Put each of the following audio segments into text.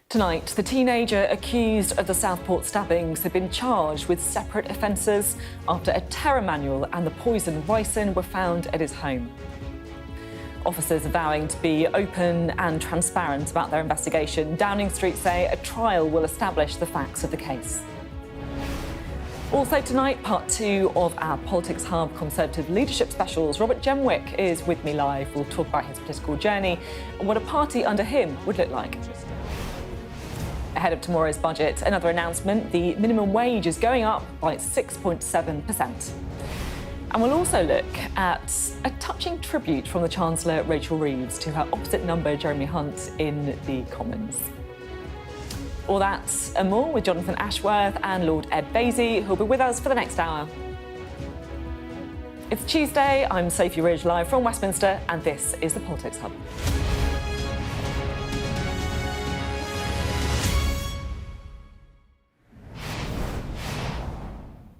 Tonight, the teenager accused of the Southport stabbings had been charged with separate offences after a terror manual and the poison ricin were found at his home. Officers are vowing to be open and transparent about their investigation. Downing Street say a trial will establish the facts of the case. Also tonight, part 2 of our Politics Hub Conservative Leadership Specials. Robert Jenrick is with me live. We'll talk about his political journey and what a party under him would look like. Ahead of tomorrow's budget, another announcement: the minimum wage is going up by 6.7%. And we'll also look at a touching tribute from the Chancellor, Rachel Reeves, to her opposite number, Jeremy Hunt, in the Commons. All that and more with Jonathan Ashworth and Lord Ed Vaizey, who'll be with us for the next hour. It's Tuesday, I'm Sophy Ridge, live from Westminster, and this is the Politics Hub.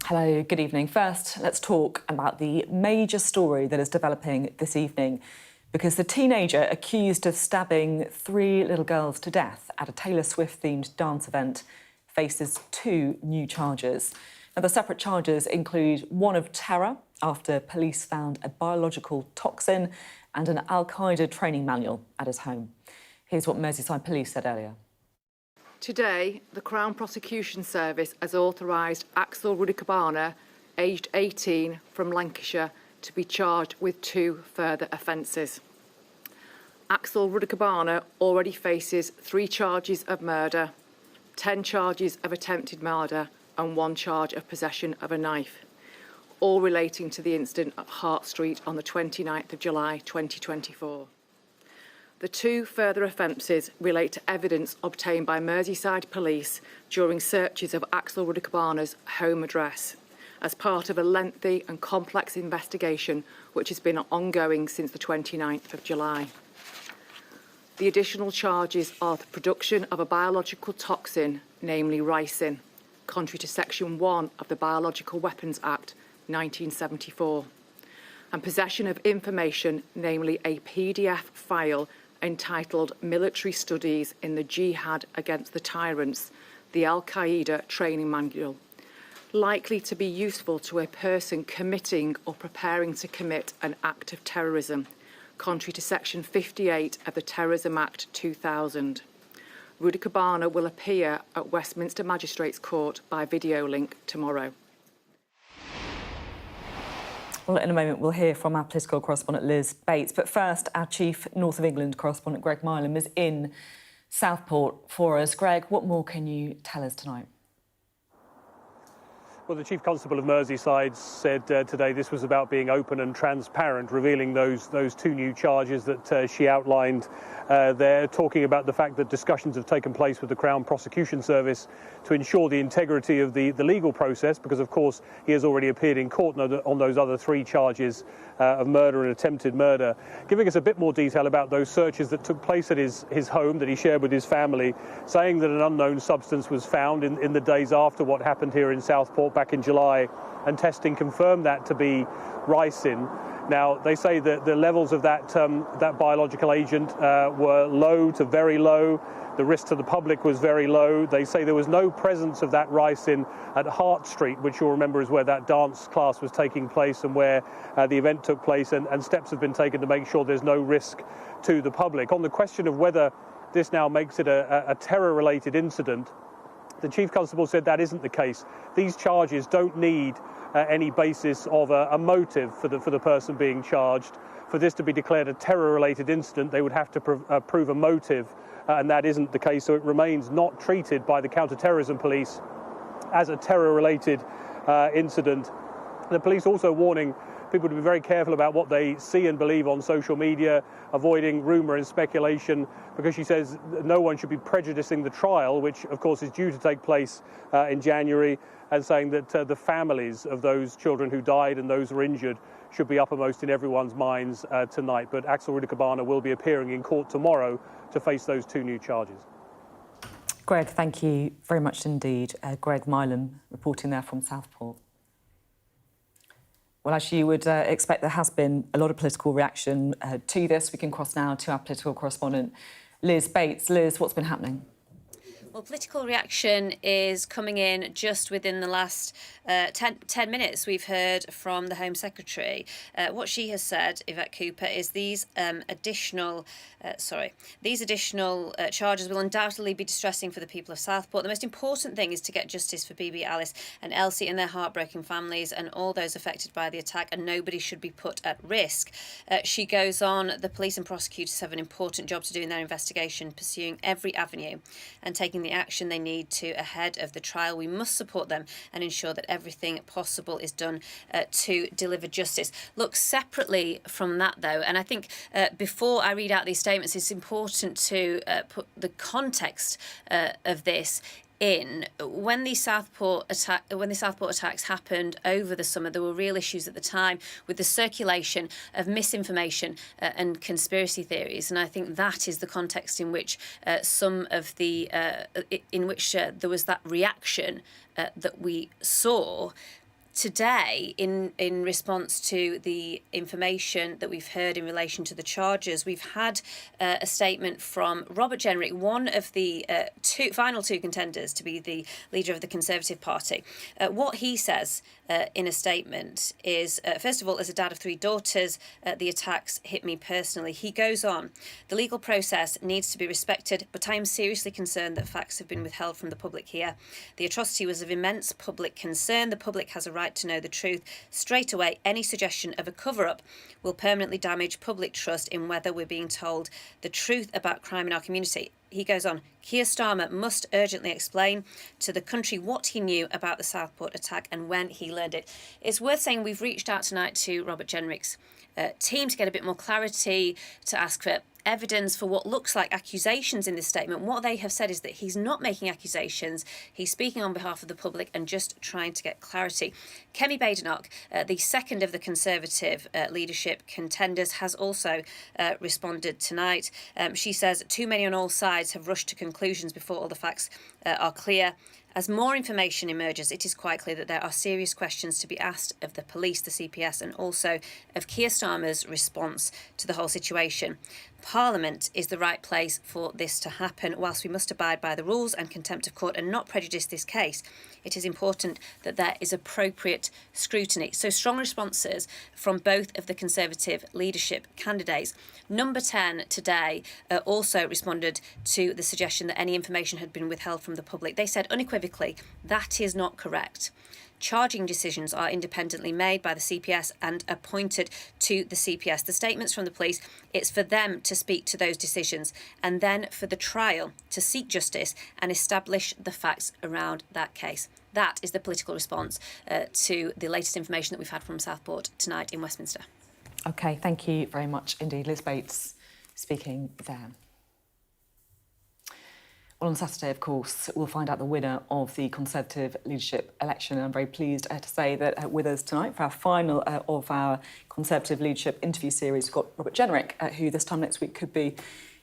Hello, good evening. First, let's talk about the major story that is developing this evening, because the teenager accused of stabbing 3 little girls to death at a Taylor Swift-themed dance event faces 2 new charges. Now, the separate charges include one of terror, after police found a biological toxin, and an Al-Qaeda training manual at his home. Here's what Merseyside Police said earlier. Today, the Crown Prosecution Service has authorised Axel Rudikabana, aged 18, from Lancashire, to be charged with 2 further offences. Axel Rudikabana already faces 3 charges of murder, 10 charges of attempted murder and 1 charge of possession of a knife, all relating to the incident at Hart Street on the 29th of July 2024. The 2 further offences relate to evidence obtained by Merseyside Police during searches of Axel Rudikabana's home address as part of a lengthy and complex investigation which has been ongoing since the 29th of July. The additional charges are the production of a biological toxin, namely ricin, contrary to Section 1 of the Biological Weapons Act 1974, and possession of information, namely a PDF file entitled Military Studies in the Jihad Against the Tyrants, the Al-Qaeda Training Manual, likely to be useful to a person committing or preparing to commit an act of terrorism, contrary to Section 58 of the Terrorism Act 2000. Rudikabana will appear at Westminster Magistrates Court by video link tomorrow. Well, in a moment, we'll hear from our political correspondent, Liz Bates. But first, our chief North of England correspondent, Greg Milam, is in Southport for us. Greg, what more can you tell us tonight? Well, the Chief Constable of Merseyside said today this was about being open and transparent, revealing those 2 new charges that she outlined there, talking about the fact that discussions have taken place with the Crown Prosecution Service to ensure the integrity of the legal process, because, of course, he has already appeared in court on those other 3 charges of murder and attempted murder, giving us a bit more detail about those searches that took place at his home that he shared with his family, saying that an unknown substance was found in the days after what happened here in Southport back in July, and testing confirmed that to be ricin. Now, they say that the levels of that biological agent were low to very low. The risk to the public was very low. They say there was no presence of that ricin at Hart Street, which you'll remember is where that dance class was taking place and where the event took place, and steps have been taken to make sure there's no risk to the public. On the question of whether this now makes it a terror-related incident, the Chief Constable said that isn't the case. These charges don't need any basis of a motive for the person being charged. For this to be declared a terror-related incident, they would have to prove a motive, and that isn't the case, so it remains not treated by the counter-terrorism police as a terror-related incident. The police also warning people to be very careful about what they see and believe on social media, avoiding rumour and speculation, because she says no one should be prejudicing the trial, which of course is due to take place in January, and saying that the families of those children who died and those who were injured should be uppermost in everyone's minds tonight. But Axel Rudikabana will be appearing in court tomorrow to face those 2 new charges. Greg, thank you very much indeed. Greg Milam reporting there from Southport. Well, as you would expect, there has been a lot of political reaction to this. We can cross now to our political correspondent, Liz Bates. Liz, what's been happening? Well, political reaction is coming in just within the last 10 minutes. We've heard from the Home Secretary. What she has said, Yvette Cooper, is these additional charges will undoubtedly be distressing for the people of Southport. The most important thing is to get justice for BB, Alice and Elsie and their heartbroken families and all those affected by the attack, and nobody should be put at risk. She goes on, the police and prosecutors have an important job to do in their investigation, pursuing every avenue and taking the action they need to ahead of the trial. We must support them and ensure that everything possible is done to deliver justice. Look, separately from that, though, and I think before I read out these statements, it's important to put the context of this in. When the Southport attacks happened over the summer, there were real issues at the time with the circulation of misinformation and conspiracy theories, and I think that is the context in which there was that reaction that we saw. Today, in response to the information that we've heard in relation to the charges, we've had a statement from Robert Jenrick, one of the final two contenders to be the leader of the Conservative Party. What he says in a statement is, first of all, as a dad of three daughters, the attacks hit me personally. He goes on, the legal process needs to be respected, but I am seriously concerned that facts have been withheld from the public here. The atrocity was of immense public concern. The public has a right to know the truth. Straight away, any suggestion of a cover-up will permanently damage public trust in whether we're being told the truth about crime in our community. He goes on, Keir Starmer must urgently explain to the country what he knew about the Southport attack and when he learned it. It's worth saying we've reached out tonight to Robert Jenrick's team to get a bit more clarity, to ask for evidence for what looks like accusations in this statement. What they have said is that he's not making accusations, he's speaking on behalf of the public and just trying to get clarity. Kemi Badenoch, the second of the Conservative leadership contenders, has also responded tonight. She says too many on all sides have rushed to conclusions before all the facts are clear. As more information emerges, it is quite clear that there are serious questions to be asked of the police, the CPS, and also of Keir Starmer's response to the whole situation. Parliament is the right place for this to happen. Whilst we must abide by the rules and contempt of court and not prejudice this case, it is important that there is appropriate scrutiny. So strong responses from both of the Conservative leadership candidates. Number 10 today also responded to the suggestion that any information had been withheld from the public. They said unequivocally that is not correct. Charging decisions are independently made by the CPS and appointed to the CPS. The statements from the police, it's for them to speak to those decisions and then for the trial to seek justice and establish the facts around that case. That is the political response to the latest information that we've had from Southport tonight in Westminster. OK, thank you very much indeed. Liz Bates speaking there. Well, on Saturday, of course, we'll find out the winner of the Conservative leadership election. And I'm very pleased to say that with us tonight for our final of our Conservative leadership interview series, we've got Robert Jenrick, who this time next week could be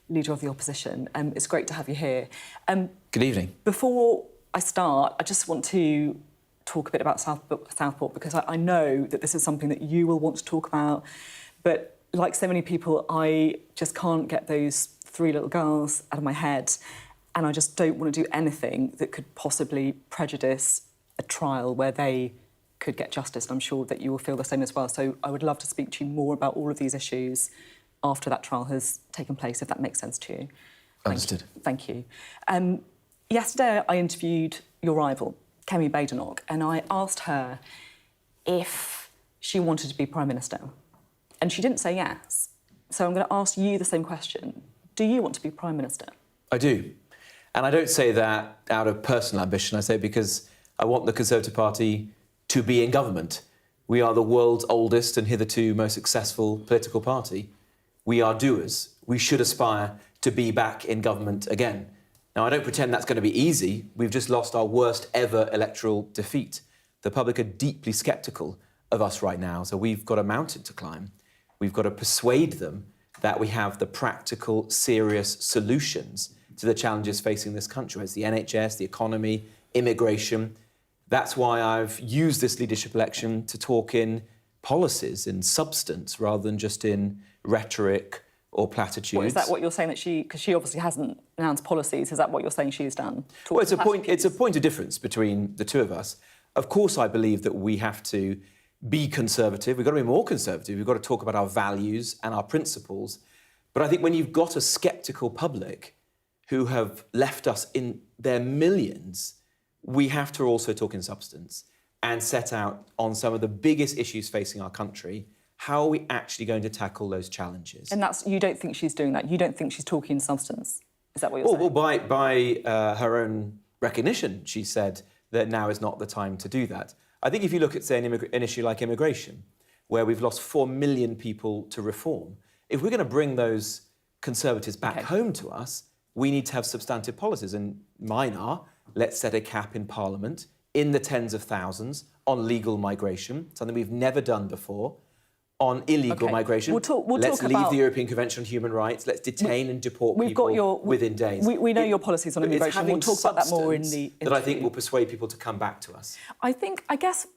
leader of the opposition. It's great to have you here. Good evening. Before I start, I just want to talk a bit about Southport because I know that this is something that you will want to talk about. But like so many people, I just can't get those three little girls out of my head. And I just don't want to do anything that could possibly prejudice a trial where they could get justice. And I'm sure that you will feel the same as well. So I would love to speak to you more about all of these issues after that trial has taken place, if that makes sense to you. Understood. Thank you. Yesterday, I interviewed your rival, Kemi Badenoch, and I asked her if she wanted to be Prime Minister. And she didn't say yes. So I'm going to ask you the same question. Do you want to be Prime Minister? I do. And I don't say that out of personal ambition. I say it because I want the Conservative Party to be in government. We are the world's oldest and hitherto most successful political party. We are doers. We should aspire to be back in government again. Now, I don't pretend that's going to be easy. We've just lost our worst ever electoral defeat. The public are deeply sceptical of us right now, so we've got a mountain to climb. We've got to persuade them that we have the practical, serious solutions to the challenges facing this country. It's the NHS, the economy, immigration. That's why I've used this leadership election to talk in policies, in substance, rather than just in rhetoric or platitudes. What, is that what you're saying that because she obviously hasn't announced policies, is that what you're saying she's done? Well, it's a point of difference between the two of us. Of course, I believe that we have to be conservative. We've got to be more conservative. We've got to talk about our values and our principles. But I think when you've got a sceptical public who have left us in their millions, we have to also talk in substance and set out on some of the biggest issues facing our country. How are we actually going to tackle those challenges? And you don't think she's doing that? You don't think she's talking in substance? Is that what you're saying? Well, by her own recognition, she said that now is not the time to do that. I think if you look at, say, an issue like immigration, where we've lost 4 million people to reform, if we're going to bring those Conservatives back home to us, we need to have substantive policies. And mine are, let's set a cap in Parliament in the tens of thousands on legal migration, something we've never done before. On illegal migration, let's leave the European Convention on Human Rights. Let's detain and deport people within days. We know your policies on immigration. We'll talk about that more in the interview. That I think will persuade people to come back to us. I guess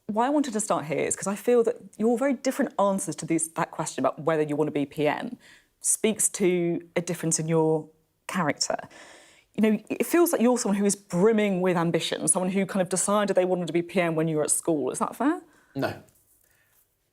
why I wanted to start here is because I feel that your very different answers to that question about whether you want to be PM speaks to a difference in your character. You know, it feels like you're someone who is brimming with ambition, someone who kind of decided they wanted to be PM when you were at school. Is that fair? No.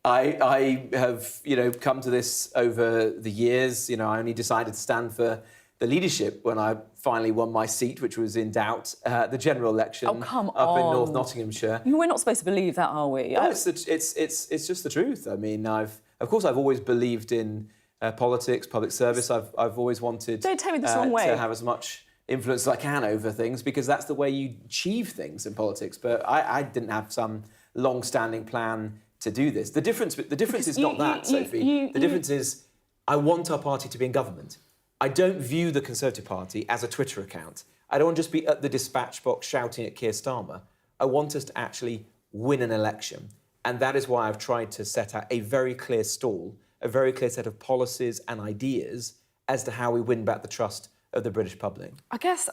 I have, come to this over the years. I only decided to stand for the leadership when I finally won my seat, which was in doubt at the general election up in North Nottinghamshire. We're not supposed to believe that, are we? No, it's just the truth. I mean, I've always believed in politics, public service. I've always wanted Don't take me this wrong way. To have as much influence as I can over things, because that's the way you achieve things in politics. But I didn't have some long-standing plan to do this. The difference is not that, Sophie. The difference is I want our party to be in government. I don't view the Conservative Party as a Twitter account. I don't want to just be at the dispatch box shouting at Keir Starmer. I want us to actually win an election. And that is why I've tried to set out a very clear stall, a very clear set of policies and ideas as to how we win back the trust of the British public. I guess,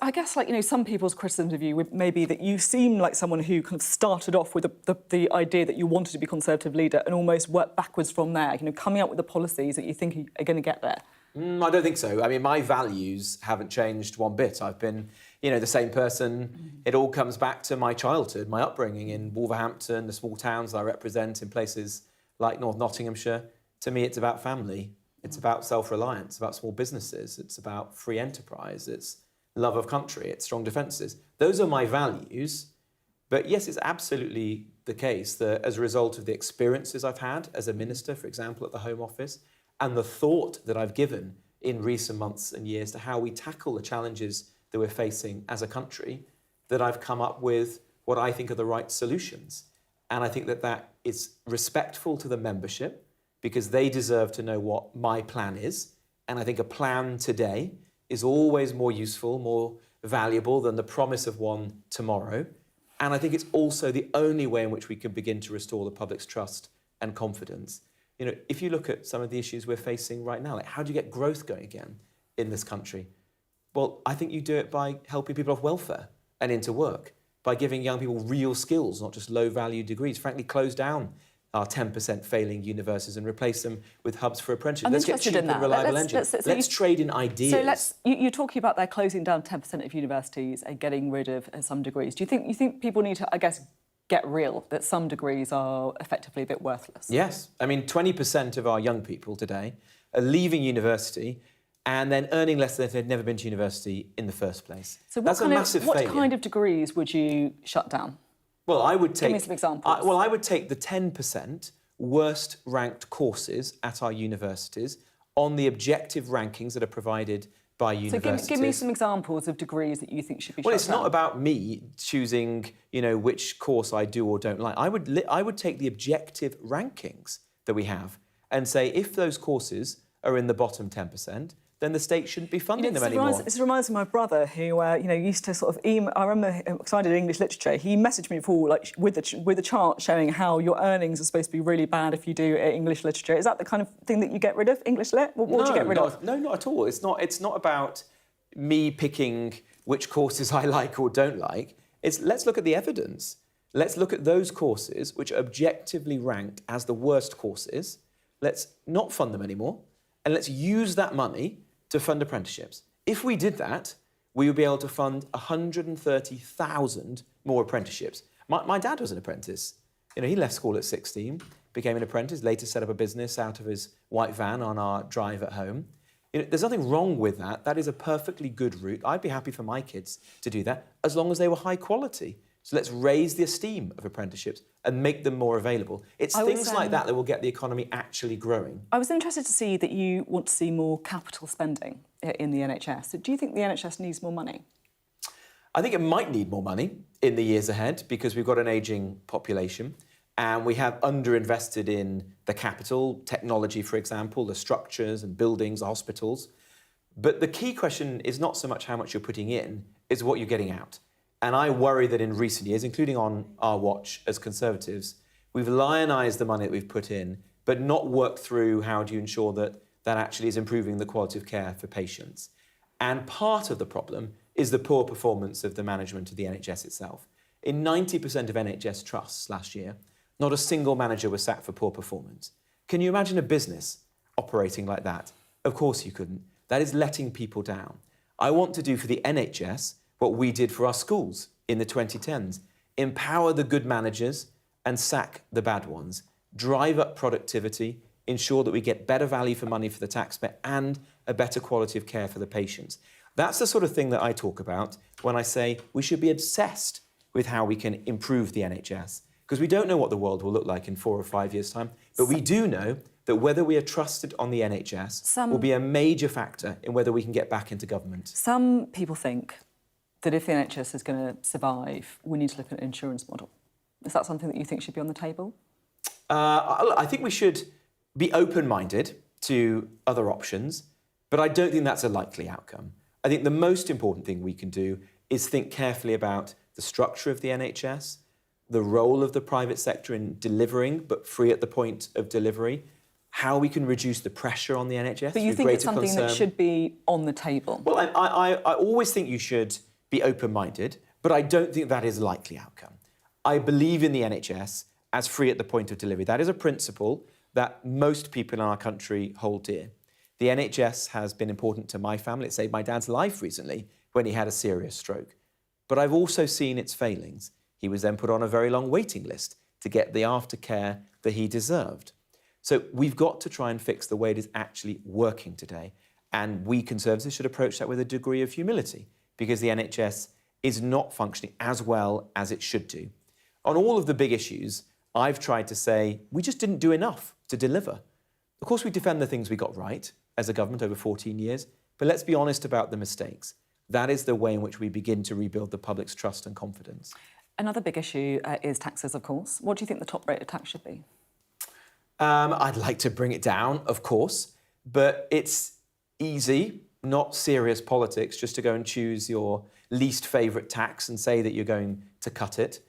some people's criticism of you may be that you seem like someone who kind of started off with the idea that you wanted to be Conservative leader and almost worked backwards from there, coming up with the policies that you think are going to get there. I don't think so. I mean, my values haven't changed one bit. I've been, the same person. It all comes back to my childhood, my upbringing in Wolverhampton, the small towns that I represent in places like North Nottinghamshire. To me, it's about family. It's about self-reliance, about small businesses. It's about free enterprise. It's love of country. It's strong defences. Those are my values. But yes, it's absolutely the case that as a result of the experiences I've had as a minister, for example, at the Home Office, and the thought that I've given in recent months and years to how we tackle the challenges that we're facing as a country, that I've come up with what I think are the right solutions. And I think that is respectful to the membership, because they deserve to know what my plan is. And I think a plan today is always more useful, more valuable than the promise of one tomorrow. And I think it's also the only way in which we can begin to restore the public's trust and confidence. If you look at some of the issues we're facing right now, like how do you get growth going again in this country? Well, I think you do it by helping people off welfare and into work, by giving young people real skills, not just low-value degrees. Frankly, close down our 10% failing universities and replace them with hubs for apprenticeships. Let's get cheap and reliable engines. Let's trade in ideas. So you're talking about they're closing down 10% of universities and getting rid of some degrees. Do you think people need to, I guess, get real, that some degrees are effectively a bit worthless? Yes. I mean, 20% of our young people today are leaving university and then earning less than if they'd never been to university in the first place. So that's a massive failure. What kind of degrees would you shut down? Well, I would take... Give me some examples. I would take the 10% worst ranked courses at our universities on the objective rankings that are provided by universities. So give me some examples of degrees that you think should be shut down. Well, it's not about me choosing, which course I do or don't like. I would take the objective rankings that we have and say if those courses are in the bottom 10%, then the state shouldn't be funding them anymore. This reminds me of my brother who, used to sort of email. I remember, because I did English literature, he messaged me before, with a chart showing how your earnings are supposed to be really bad if you do English literature. Is that the kind of thing that you get rid of, English lit? What would you get rid of? No, not at all. It's not about me picking which courses I like or don't like. Let's look at the evidence. Let's look at those courses which are objectively ranked as the worst courses. Let's not fund them anymore. and let's use that money to fund apprenticeships. If we did that, we would be able to fund 130,000 more apprenticeships. My dad was an apprentice. You know, he left school at 16, became an apprentice, later set up a business out of his white van on our drive at home. You know, there's nothing wrong with that. That is a perfectly good route. I'd be happy for my kids to do that, as long as they were high quality. So let's raise the esteem of apprenticeships and make them more available. It's things like that that will get the economy actually growing. I was interested to see that you want to see more capital spending in the NHS. So do you think the NHS needs more money? I think it might need more money in the years ahead because we've got an ageing population and we have underinvested in the capital, technology, for example, the structures and buildings, hospitals. But the key question is not so much how much you're putting in, it's what you're getting out. And I worry that in recent years, including on our watch as Conservatives, we've lionised the money that we've put in, but not worked through how do you ensure that that actually is improving the quality of care for patients. And part of the problem is the poor performance of the management of the NHS itself. In 90% of NHS trusts last year, not a single manager was sacked for poor performance. Can you imagine a business operating like that? Of course you couldn't. That is letting people down. I want to do for the NHS what we did for our schools in the 2010s. Empower the good managers and sack the bad ones. Drive up productivity, ensure that we get better value for money for the taxpayer and a better quality of care for the patients. That's the sort of thing that I talk about when I say we should be obsessed with how we can improve the NHS. Because we don't know what the world will look like in 4 or 5 years' time, but we do know that whether we are trusted on the NHS will be a major factor in whether we can get back into government. Some people think that if the NHS is going to survive, we need to look at an insurance model. Is that something that you think should be on the table? I think we should be open-minded to other options, but I don't think that's a likely outcome. I think the most important thing we can do is think carefully about the structure of the NHS, the role of the private sector in delivering, but free at the point of delivery, how we can reduce the pressure on the NHS. But you think it's something that should be on the table? Well, I always think you should be open-minded, but I don't think that is a likely outcome. I believe in the NHS as free at the point of delivery. That is a principle that most people in our country hold dear. The NHS has been important to my family. It saved my dad's life recently when he had a serious stroke. But I've also seen its failings. He was then put on a very long waiting list to get the aftercare that he deserved. So we've got to try and fix the way it is actually working today. And we Conservatives should approach that with a degree of humility because the NHS is not functioning as well as it should do. On all of the big issues, I've tried to say we just didn't do enough to deliver. Of course, we defend the things we got right as a government over 14 years, but let's be honest about the mistakes. That is the way in which we begin to rebuild the public's trust and confidence. Another big issue is taxes, of course. What do you think the top rate of tax should be? I'd like to bring it down, of course, but it's easy, not serious politics, just to go and choose your least favourite tax and say that you're going to cut it.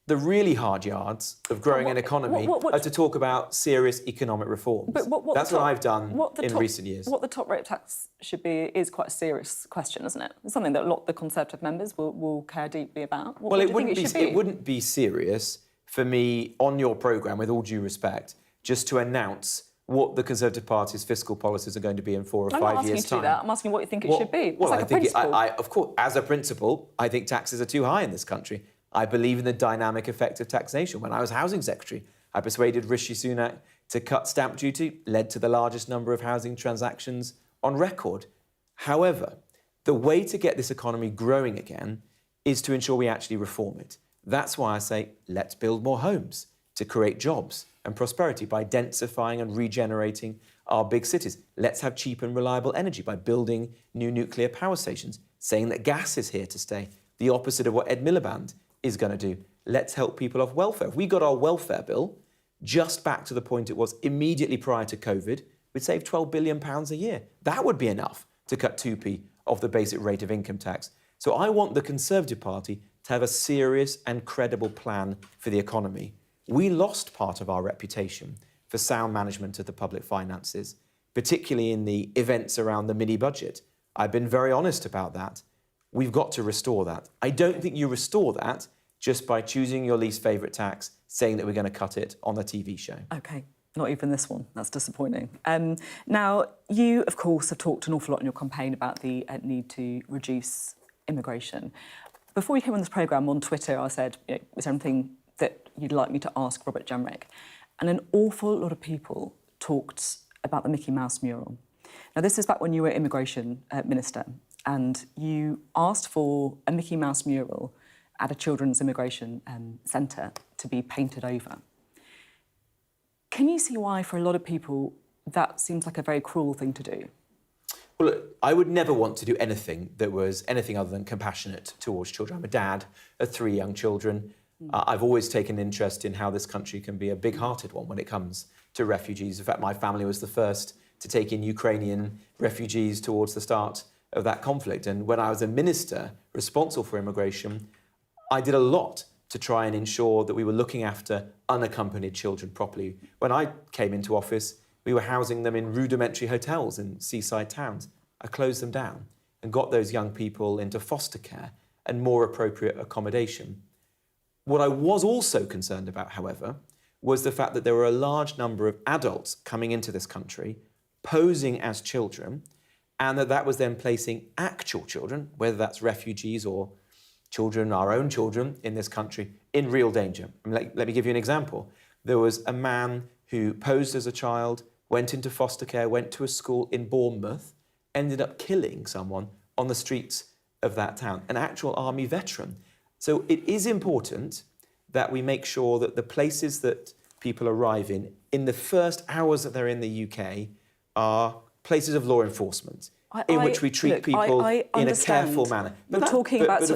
The really hard yards of growing an economy are to talk about serious economic reforms. But that's what I've done in recent years. What the top rate of tax should be is quite a serious question, isn't it? It's something that a lot of the Conservative members will care deeply about. Well, it wouldn't be serious for me on your programme, with all due respect, just to announce what the Conservative Party's fiscal policies are going to be in 4 or 5 years' time. I'm not asking you to do that. I'm asking what you think it should be. Well, it's like a principle. of course, as a principle, I think taxes are too high in this country. I believe in the dynamic effect of taxation. When I was Housing Secretary, I persuaded Rishi Sunak to cut stamp duty, led to the largest number of housing transactions on record. However, the way to get this economy growing again is to ensure we actually reform it. That's why I say, let's build more homes to create jobs and prosperity by densifying and regenerating our big cities. Let's have cheap and reliable energy by building new nuclear power stations, saying that gas is here to stay, the opposite of what Ed Miliband is going to do. Let's help people off welfare. If we got our welfare bill just back to the point it was immediately prior to COVID, we'd save £12 billion a year. That would be enough to cut 2p off the basic rate of income tax. So I want the Conservative Party to have a serious and credible plan for the economy. We lost part of our reputation for sound management of the public finances, particularly in the events around the mini-budget. I've been very honest about that. We've got to restore that. I don't think you restore that just by choosing your least favourite tax, saying that we're going to cut it on the TV show. OK. Not even this one. That's disappointing. Now, you, of course, have talked an awful lot in your campaign about the need to reduce immigration. Before you came on this programme, on Twitter, I said, is there anything that you'd like me to ask Robert Jenrick? And an awful lot of people talked about the Mickey Mouse mural. Now, this is back when you were Immigration Minister, and you asked for a Mickey Mouse mural at a children's immigration centre to be painted over. Can you see why, for a lot of people, that seems like a very cruel thing to do? Well, look, I would never want to do anything that was anything other than compassionate towards children. I'm a dad of 3 young children. I've always taken an interest in how this country can be a big-hearted one when it comes to refugees. In fact, my family was the first to take in Ukrainian refugees towards the start of that conflict. And when I was a minister responsible for immigration, I did a lot to try and ensure that we were looking after unaccompanied children properly. When I came into office, we were housing them in rudimentary hotels in seaside towns. I closed them down and got those young people into foster care and more appropriate accommodation. What I was also concerned about, however, was the fact that there were a large number of adults coming into this country, posing as children, and that was then placing actual children, whether that's refugees or children, our own children in this country, in real danger. I mean, let me give you an example. There was a man who posed as a child, went into foster care, went to a school in Bournemouth, ended up killing someone on the streets of that town, an actual army veteran. So it is important that we make sure that the places that people arrive in the first hours that they're in the UK, are places of law enforcement, in which we treat people in a careful manner. You're talking about...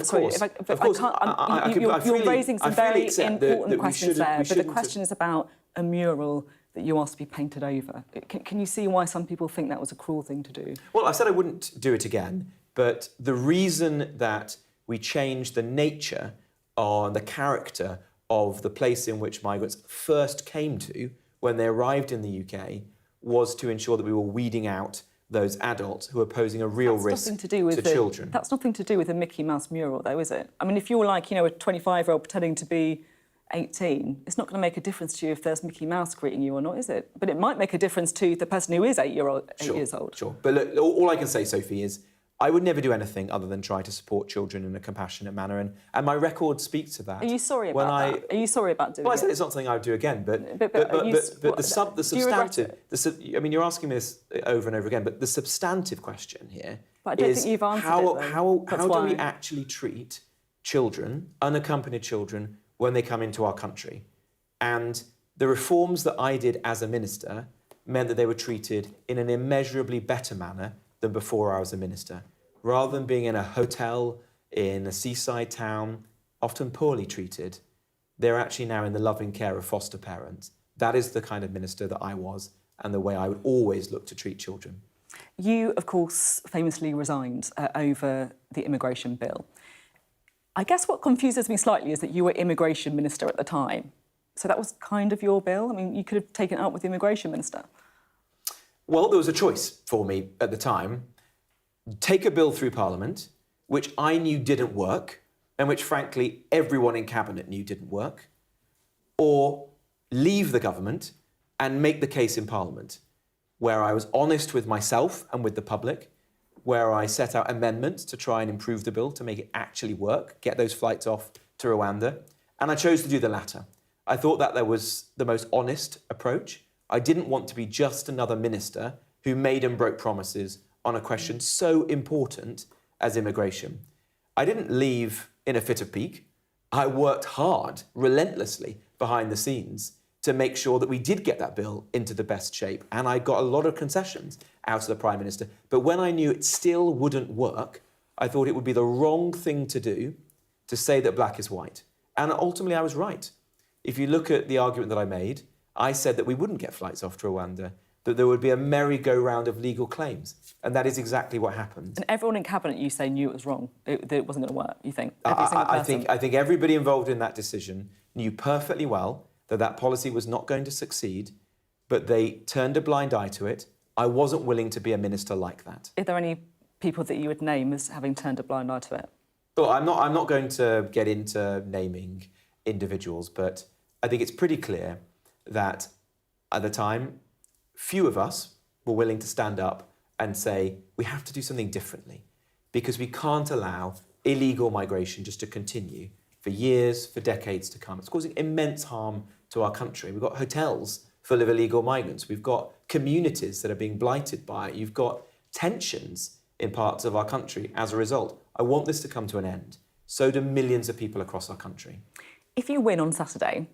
You're raising some very important questions there, but the question is about a mural that you asked to be painted over. Can you see why some people think that was a cruel thing to do? Well, I said I wouldn't do it again, but the reason that we changed the nature or the character of the place in which migrants first came to when they arrived in the UK was to ensure that we were weeding out those adults who are posing a real risk to children. That's nothing to do with a Mickey Mouse mural, though, is it? I mean, if you're like, a 25-year-old pretending to be 18, it's not going to make a difference to you if there's Mickey Mouse greeting you or not, is it? But it might make a difference to the person who is 8 years old. Sure. But look, all I can say, Sophie, is I would never do anything other than try to support children in a compassionate manner, and my record speaks to that. Are you sorry about that? Are you sorry about doing it? Well, I said it's not something I would do again, but the substantive... I mean, you're asking me this over and over again, but the substantive question here but I don't think you've answered how do we actually treat children, unaccompanied children, when they come into our country? And the reforms that I did as a minister meant that they were treated in an immeasurably better manner than before I was a minister. Rather than being in a hotel in a seaside town, often poorly treated, they're actually now in the loving care of foster parents. That is the kind of minister that I was and the way I would always look to treat children. You, of course, famously resigned over the immigration bill. I guess what confuses me slightly is that you were immigration minister at the time. So that was kind of your bill? I mean, you could have taken it up with the immigration minister. Well, there was a choice for me at the time. Take a bill through Parliament, which I knew didn't work, and which, frankly, everyone in Cabinet knew didn't work, or leave the government and make the case in Parliament, where I was honest with myself and with the public, where I set out amendments to try and improve the bill, to make it actually work, get those flights off to Rwanda, and I chose to do the latter. I thought that was the most honest approach. I didn't want to be just another minister who made and broke promises on a question so important as immigration. I didn't leave in a fit of pique. I worked hard, relentlessly, behind the scenes to make sure that we did get that bill into the best shape. And I got a lot of concessions out of the Prime Minister. But when I knew it still wouldn't work, I thought it would be the wrong thing to do to say that black is white. And ultimately, I was right. If you look at the argument that I made, I said that we wouldn't get flights off to Rwanda, that there would be a merry-go-round of legal claims. And that is exactly what happened. And everyone in Cabinet, you say, knew it was wrong, that it wasn't going to work, you think? I think everybody involved in that decision knew perfectly well that that policy was not going to succeed, but they turned a blind eye to it. I wasn't willing to be a minister like that. Are there any people that you would name as having turned a blind eye to it? Well, I'm not going to get into naming individuals, but I think it's pretty clear that at the time, few of us were willing to stand up and say, we have to do something differently because we can't allow illegal migration just to continue for years, for decades to come. It's causing immense harm to our country. We've got hotels full of illegal migrants. We've got communities that are being blighted by it. You've got tensions in parts of our country as a result. I want this to come to an end. So do millions of people across our country. If you win on Saturday,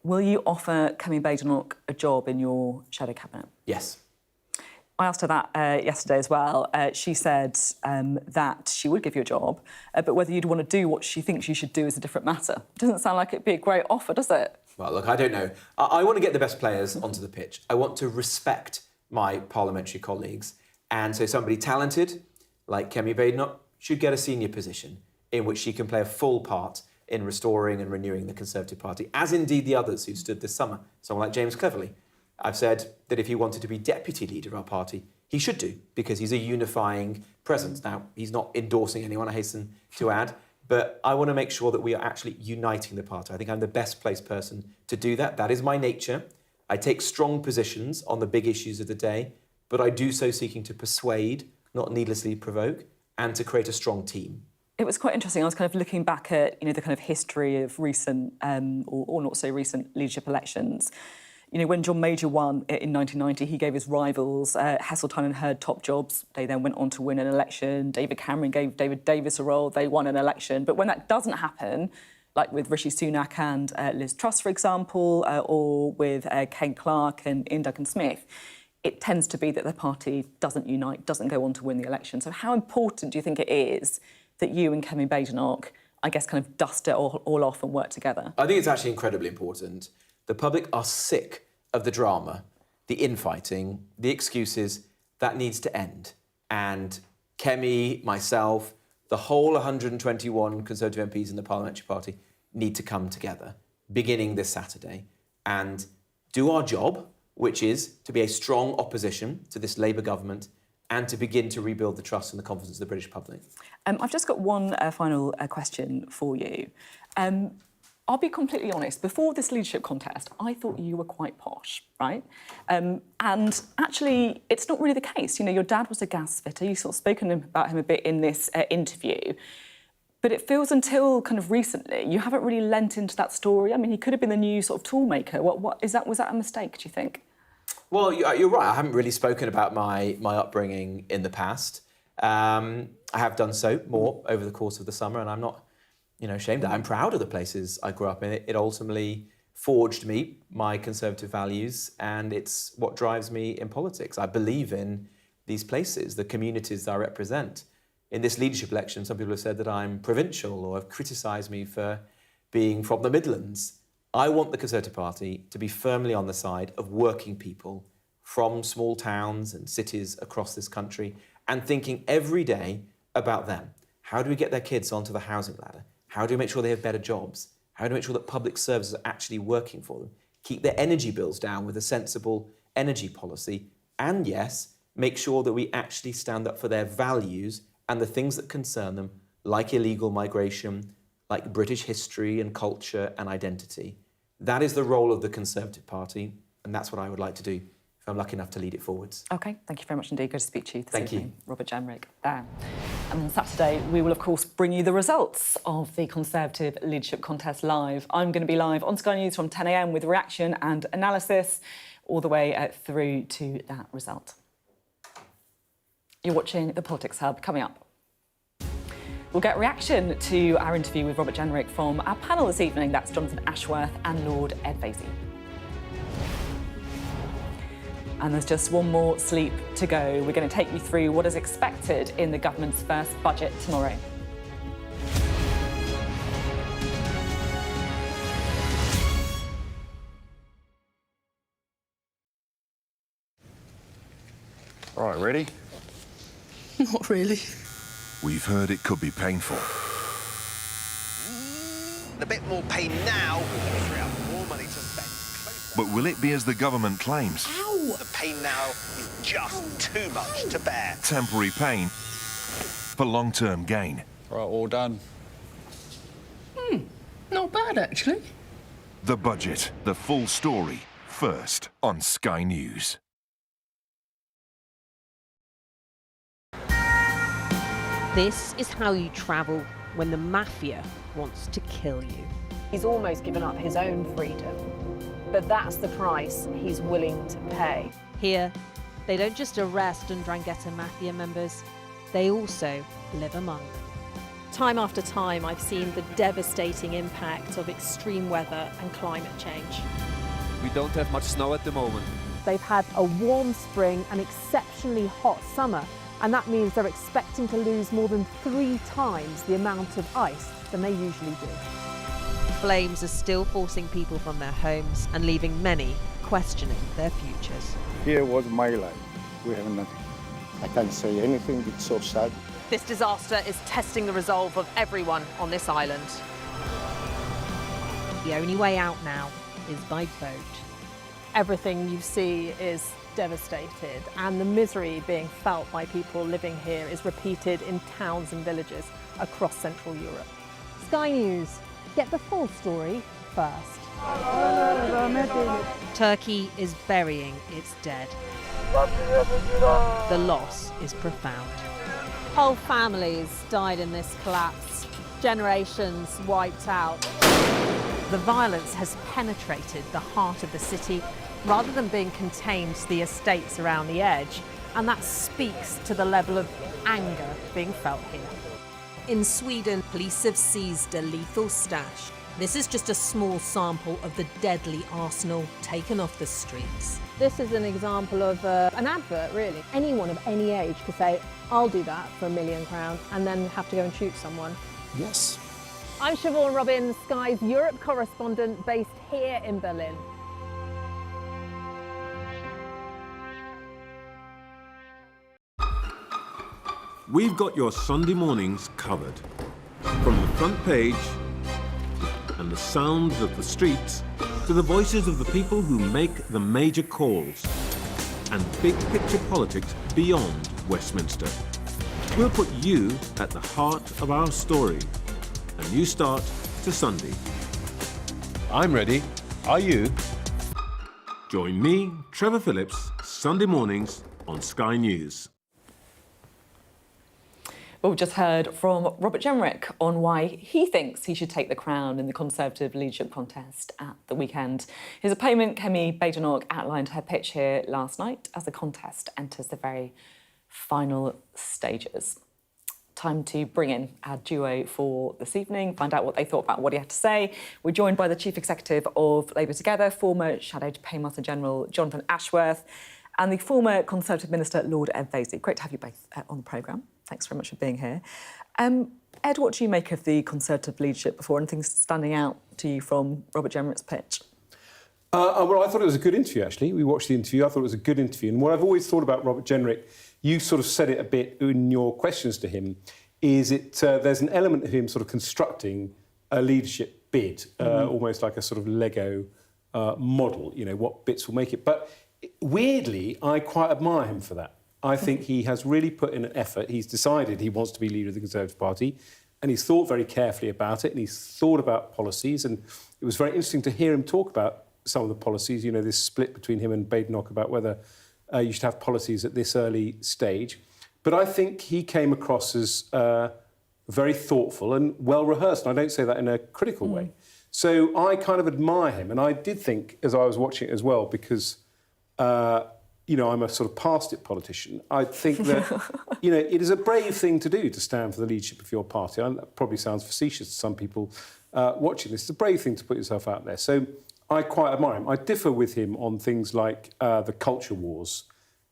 will you offer Kemi Badenoch a job in your shadow cabinet? Yes. I asked her that yesterday as well. She said that she would give you a job, but whether you'd want to do what she thinks you should do is a different matter. Doesn't sound like it'd be a great offer, does it? Well, look, I don't know. I want to get the best players onto the pitch. I want to respect my parliamentary colleagues. And so somebody talented, like Kemi Badenoch, should get a senior position in which she can play a full part in restoring and renewing the Conservative Party, as indeed the others who stood this summer. Someone like James Cleverly. I've said that if he wanted to be deputy leader of our party, he should do, because he's a unifying presence. Now, he's not endorsing anyone, I hasten to add, but I want to make sure that we are actually uniting the party. I think I'm the best placed person to do that. That is my nature. I take strong positions on the big issues of the day, but I do so seeking to persuade, not needlessly provoke, and to create a strong team. It was quite interesting. I was kind of looking back at, the kind of history of recent or not so recent leadership elections. When John Major won in 1990, he gave his rivals Heseltine and Hurd top jobs. They then went on to win an election. David Cameron gave David Davis a role. They won an election. But when that doesn't happen, like with Rishi Sunak and Liz Truss, for example, or with Ken Clarke and Ian Duncan Smith, it tends to be that the party doesn't unite, doesn't go on to win the election. So how important do you think it is that you and Kemi Badenoch, I guess, kind of dust it all off and work together? I think it's actually incredibly important. The public are sick of the drama, the infighting, the excuses. That needs to end. And Kemi, myself, the whole 121 Conservative MPs in the Parliamentary Party need to come together, beginning this Saturday, and do our job, which is to be a strong opposition to this Labour government and to begin to rebuild the trust and the confidence of the British public. I've just got one final question for you. I'll be completely honest, before this leadership contest, I thought you were quite posh, right? And actually, it's not really the case. Your dad was a gas fitter. You've sort of spoken about him a bit in this interview. But it feels until kind of recently, you haven't really lent into that story. I mean, he could have been the new sort of tool maker. Was that a mistake, do you think? Well, you're right. I haven't really spoken about my upbringing in the past. I have done so more over the course of the summer, and I'm not ashamed that I'm proud of the places I grew up in. It ultimately forged me, my Conservative values, and it's what drives me in politics. I believe in these places, the communities that I represent. In this leadership election, some people have said that I'm provincial or have criticised me for being from the Midlands. I want the Conservative Party to be firmly on the side of working people from small towns and cities across this country and thinking every day about them. How do we get their kids onto the housing ladder? How do we make sure they have better jobs? How do we make sure that public services are actually working for them? Keep their energy bills down with a sensible energy policy. And yes, make sure that we actually stand up for their values and the things that concern them, like illegal migration, like British history and culture and identity. That is the role of the Conservative Party, and that's what I would like to do if I'm lucky enough to lead it forwards. OK, thank you very much indeed. Good to speak to you this Thank evening. you. Robert Jenrick there. And on Saturday, we will, of course, bring you the results of the Conservative Leadership Contest live. I'm going to be live on Sky News from 10 a.m. with reaction and analysis all the way through to that result. You're watching The Politics Hub. Coming up, we'll get reaction to our interview with Robert Jenrick from our panel this evening. That's Jonathan Ashworth and Lord Ed Vaizey. And there's just one more sleep to go. We're going to take you through what is expected in the government's first budget tomorrow. All right, ready? Not really. We've heard it could be painful. A bit more pain now. Free up more money to spend. But will it be as the government claims? Ow! The pain now is just too much to bear. Temporary pain for long-term gain. Right, all done. Not bad, actually. The budget, the full story, first on Sky News. This is how you travel when the mafia wants to kill you. He's almost given up his own freedom, but that's the price he's willing to pay. Here, they don't just arrest and Ndrangheta mafia members, they also live among them. Time after time, I've seen the devastating impact of extreme weather and climate change. We don't have much snow at the moment. They've had a warm spring and exceptionally hot summer, and that means they're expecting to lose more than 3 times the amount of ice than they usually do. Flames are still forcing people from their homes and leaving many questioning their futures. Here was my life. We have nothing. I can't say anything, it's so sad. This disaster is testing the resolve of everyone on this island. The only way out now is by boat. Everything you see is devastated, and the misery being felt by people living here is repeated in towns and villages across Central Europe. Sky News, get the full story first. Turkey is burying its dead. The loss is profound. Whole families died in this collapse, generations wiped out. The violence has penetrated the heart of the city rather than being contained to the estates around the edge, and that speaks to the level of anger being felt here. In Sweden, police have seized a lethal stash. This is just a small sample of the deadly arsenal taken off the streets. This is an example of an advert, really. Anyone of any age could say, I'll do that for £1 million, and then have to go and shoot someone. Yes. I'm Siobhan Robbins, Sky's Europe correspondent based here in Berlin. We've got your Sunday mornings covered. From the front page and the sounds of the streets to the voices of the people who make the major calls and big picture politics beyond Westminster. We'll put you at the heart of our story. A new start to Sunday. I'm ready. Are you? Join me, Trevor Phillips, Sunday mornings on Sky News. Well, we've just heard from Robert Jenrick on why he thinks he should take the crown in the Conservative leadership contest at the weekend. His opponent, Kemi Badenoch, outlined her pitch here last night as the contest enters the very final stages. Time to bring in our duo for this evening, find out what they thought about what he had to say. We're joined by the Chief Executive of Labour Together, former Shadow Paymaster General Jonathan Ashworth, and the former Conservative Minister, Lord Ed Vaizey. Great to have you both on the programme. Thanks very much for being here. Ed, what do you make of the Conservative leadership before? Anything standing out to you from Robert Jenrick's pitch? Well, I thought it was a good interview, actually. We watched the interview. I thought it was a good interview. And what I've always thought about Robert Jenrick, you sort of said it a bit in your questions to him, is there's an element of him sort of constructing a leadership bid, almost like a sort of Lego model, you know, what bits will make it. But weirdly, I quite admire him for that. I think he has really put in an effort. He's decided he wants to be leader of the Conservative Party, and he's thought very carefully about it, and he's thought about policies, and it was very interesting to hear him talk about some of the policies, you know, this split between him and Badenoch about whether you should have policies at this early stage. But I think he came across as very thoughtful and well-rehearsed, and I don't say that in a critical way. So I kind of admire him, and I did think, as I was watching it as well, because... you know, I'm a sort of past-it politician. I think that, you know, it is a brave thing to do to stand for the leadership of your party. And that probably sounds facetious to some people watching this. It's a brave thing to put yourself out there. So I quite admire him. I differ with him on things like the culture wars.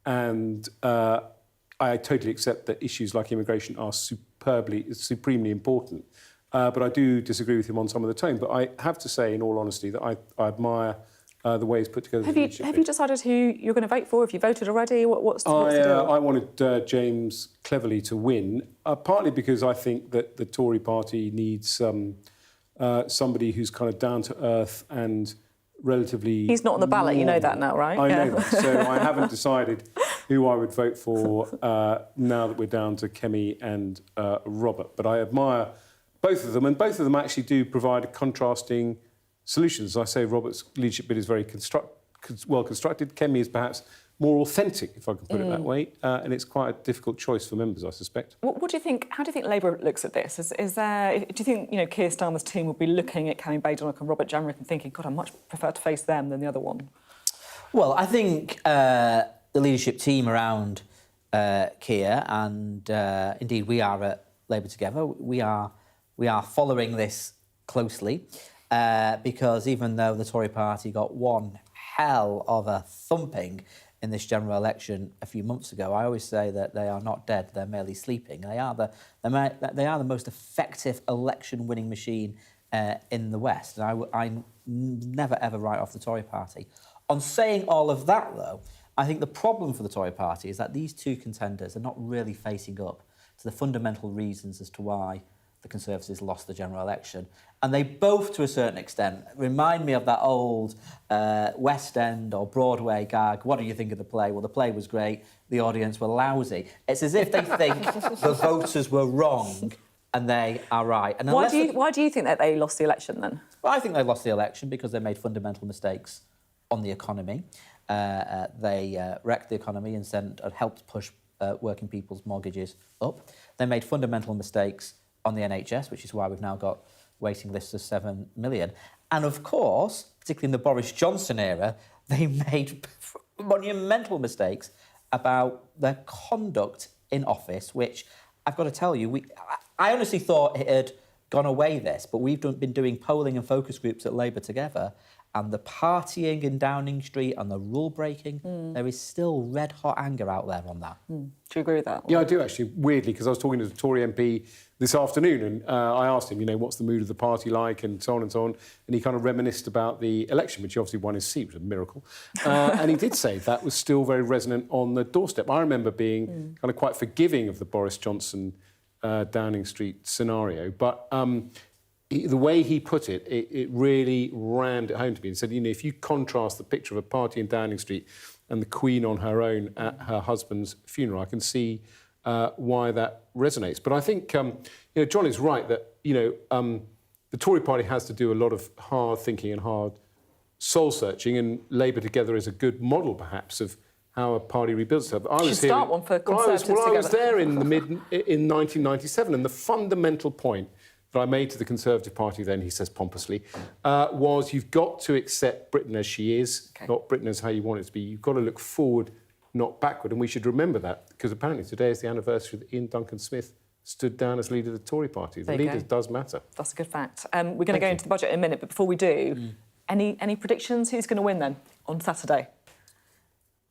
And I totally accept that issues like immigration are supremely important. But I do disagree with him on some of the tone. But I have to say, in all honesty, that I admire... the way he's put together. Have you decided who you're going to vote for? Have you voted already? What's the deal? I wanted James Cleverly to win, partly because I think that the Tory party needs somebody who's kind of down to earth and relatively... He's not on the ballot, you know that now, right? I know that, so I haven't decided who I would vote for now that we're down to Kemi and Robert. But I admire both of them, and both of them actually do provide contrasting solutions. I say Robert's leadership bid is very well constructed. Kemi is perhaps more authentic, if I can put it that way, and it's quite a difficult choice for members, I suspect. What do you think? How do you think Labour looks at this? Is there? Do you think Keir Starmer's team will be looking at Kemi Badenoch and Robert Jenrick and thinking, God, I much prefer to face them than the other one? Well, I think the leadership team around Keir and indeed we are at Labour Together. We are following this closely because even though the Tory party got one hell of a thumping in this general election a few months ago, I always say that they are not dead, they're merely sleeping. They are the most effective election-winning machine in the West, and I never, ever write off the Tory party. On saying all of that, though, I think the problem for the Tory party is that these two contenders are not really facing up to the fundamental reasons as to why the Conservatives lost the general election. And they both, to a certain extent, remind me of that old West End or Broadway gag. What do you think of the play? Well, the play was great. The audience were lousy. It's as if they think the voters were wrong and they are right. And why do you think that they lost the election, then? Well, I think they lost the election because they made fundamental mistakes on the economy. They wrecked the economy and helped push working people's mortgages up. They made fundamental mistakes on the NHS, which is why we've now got waiting lists of 7 million. And of course, particularly in the Boris Johnson era, they made monumental mistakes about their conduct in office, which I've got to tell you, I honestly thought it had gone away, this, but we've been doing polling and focus groups at Labour Together, and the partying in Downing Street and the rule-breaking, there is still red-hot anger out there on that. Do you agree with that? Yeah, I do, actually, weirdly, because I was talking to the Tory MP this afternoon, and I asked him, what's the mood of the party like, and so on and so on, and he kind of reminisced about the election, which he obviously won his seat, which was a miracle, and he did say that was still very resonant on the doorstep. I remember being kind of quite forgiving of the Boris Johnson Downing Street scenario, but the way he put it, it really rammed it home to me and said, if you contrast the picture of a party in Downing Street and the Queen on her own at her husband's funeral, I can see why that resonates. But I think, John is right that, the Tory party has to do a lot of hard thinking and hard soul-searching, and Labour Together is a good model, perhaps, of how a party rebuilds itself. I was here, start one for Conservatives I was there in 1997, and the fundamental point that I made to the Conservative Party then, he says pompously, was you've got to accept Britain as she is, not Britain as how you want it to be. You've got to look forward, not backward. And we should remember that, because apparently today is the anniversary that Ian Duncan Smith stood down as leader of the Tory party. The leaders does matter. That's a good fact. We're going to go into the budget in a minute, but before we do, any predictions? Who's going to win then on Saturday?